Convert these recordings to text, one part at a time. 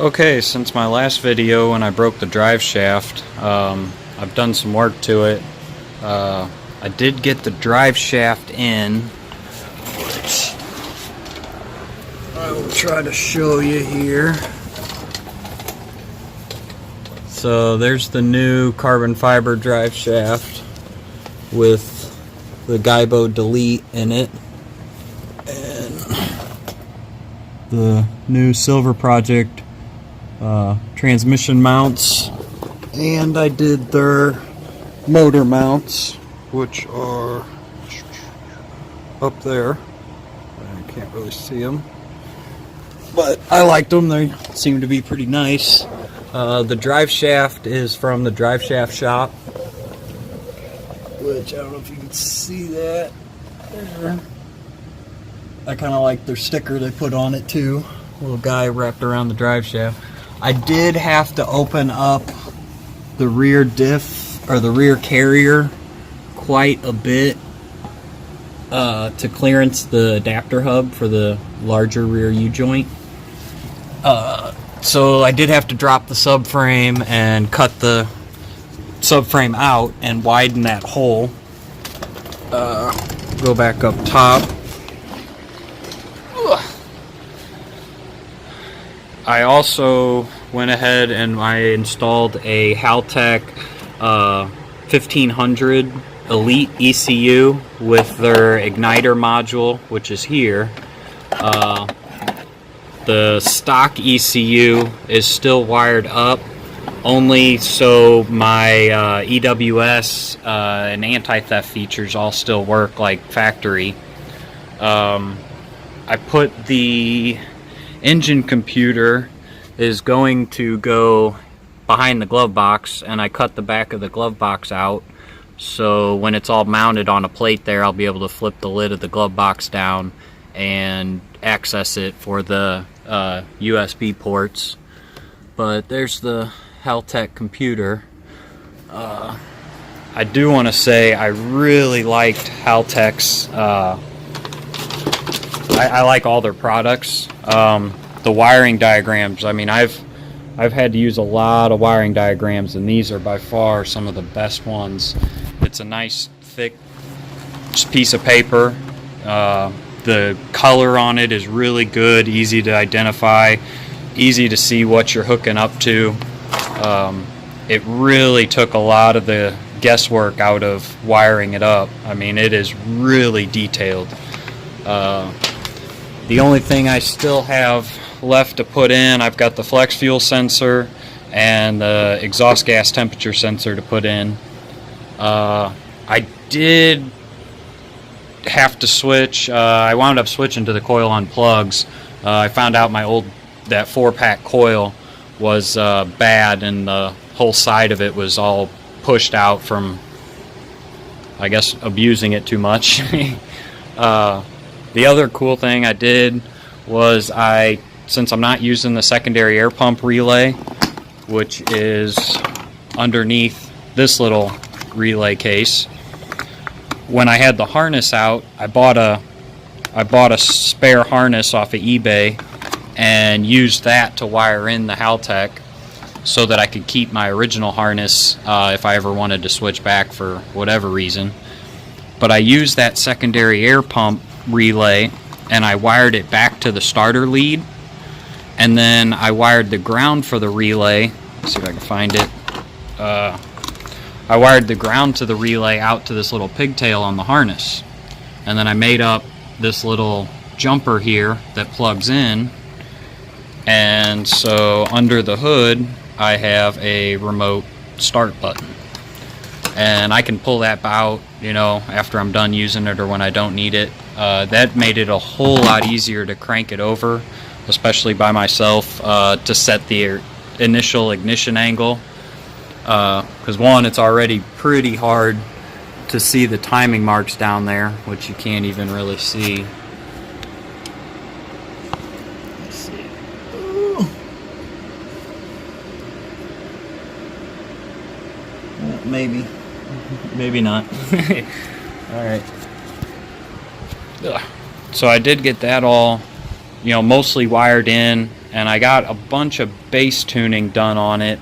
Okay, since my last video when I broke the drive shaft, I've done some work to it. I did get the drive shaft in, which I will try to show you here. So there's the new carbon fiber drive shaft with the Driveshaft Elite in it, and the new Silver Project transmission mounts, and I did their motor mounts, which are up there. I can't really see them, but I liked them. They seem to be pretty nice. The drive shaft is from the Driveshaft Shop, which I don't know if you can see that there. I kind of like their sticker they put on it too. Little guy wrapped around the drive shaft. I did have to open up the rear diff, or the rear carrier, quite a bit to clearance the adapter hub for the larger rear U-joint. So I did have to drop the subframe and cut the subframe out and widen that hole. Go back up top. I also went ahead and I installed a Haltech 1500 Elite ECU with their igniter module, which is here. The stock ECU is still wired up, only so my EWS and anti-theft features all still work like factory. I put the engine computer is going to go behind the glove box, and I cut the back of the glove box out, so when it's all mounted on a plate there, I'll be able to flip the lid of the glove box down and access it for the USB ports. But there's the Haltech computer. I do want to say I really liked Haltech's. I like all their products. The wiring diagrams, I mean, I've had to use a lot of wiring diagrams, and these are by far some of the best ones. It's a nice thick piece of paper. The color on it is really good, easy to identify, easy to see what you're hooking up to. It really took a lot of the guesswork out of wiring it up. I mean, it is really detailed. The only thing I still have left to put in, I've got the flex fuel sensor and the exhaust gas temperature sensor to put in. I did have to switch. I wound up switching to the coil on plugs. I found out that 4-pack coil was bad, and the whole side of it was all pushed out from, I guess, abusing it too much. The other cool thing I did was since I'm not using the secondary air pump relay, which is underneath this little relay case, when I had the harness out, I bought a spare harness off of eBay and used that to wire in the Haltech so that I could keep my original harness if I ever wanted to switch back for whatever reason. But I used that secondary air pump relay and I wired it back to the starter lead, and then I wired the ground for the relay. Let's see if I can find it. I wired the ground to the relay out to this little pigtail on the harness, and then I made up this little jumper here that plugs in, and so under the hood I have a remote start button, and I can pull that out, you know, after I'm done using it or when I don't need it. That made it a whole lot easier to crank it over, especially by myself, to set the initial ignition angle, because one, it's already pretty hard to see the timing marks down there, which you can't even really see. Let's see. Ooh. Maybe not. Alright. So I did get that all, you know, mostly wired in. and I got a bunch of base tuning done on it.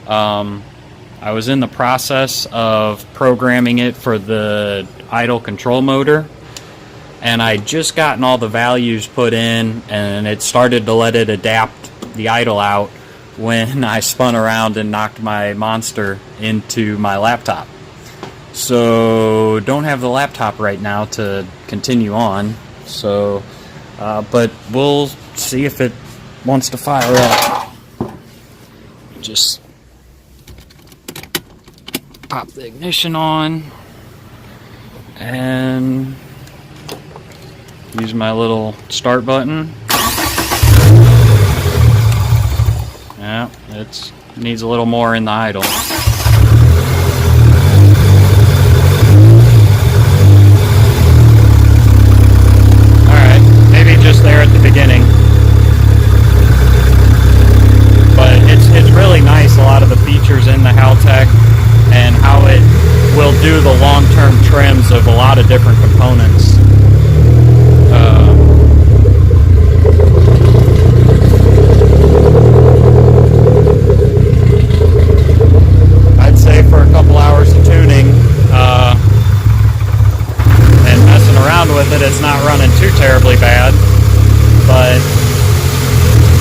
I was in the process of programming it for the idle control motor, and I just gotten all the values put in, and it started to let it adapt the idle out when I spun around and knocked my monster into my laptop. So don't have the laptop right now to continue on, so but we'll see if it wants to fire up. Just pop the ignition on and use my little start button. Yeah, it needs a little more in the idle. Alright, maybe just there at the beginning. But it's really nice, a lot of the features in the Haltech and how it will do the long-term trims of a lot of different components. I'd say for a couple hours of tuning and messing around with it, it's not running too terribly bad, but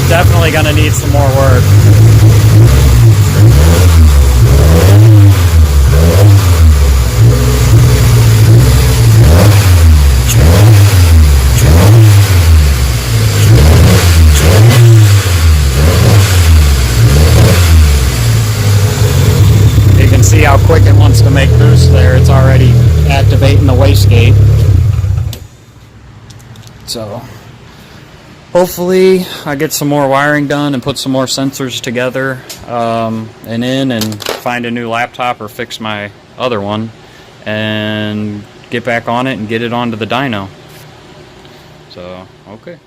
definitely going to need some more work. You can see how quick it wants to make boost there. It's already activating the wastegate. So hopefully I get some more wiring done and put some more sensors together and find a new laptop or fix my other one and get back on it and get it onto the dyno. So, okay.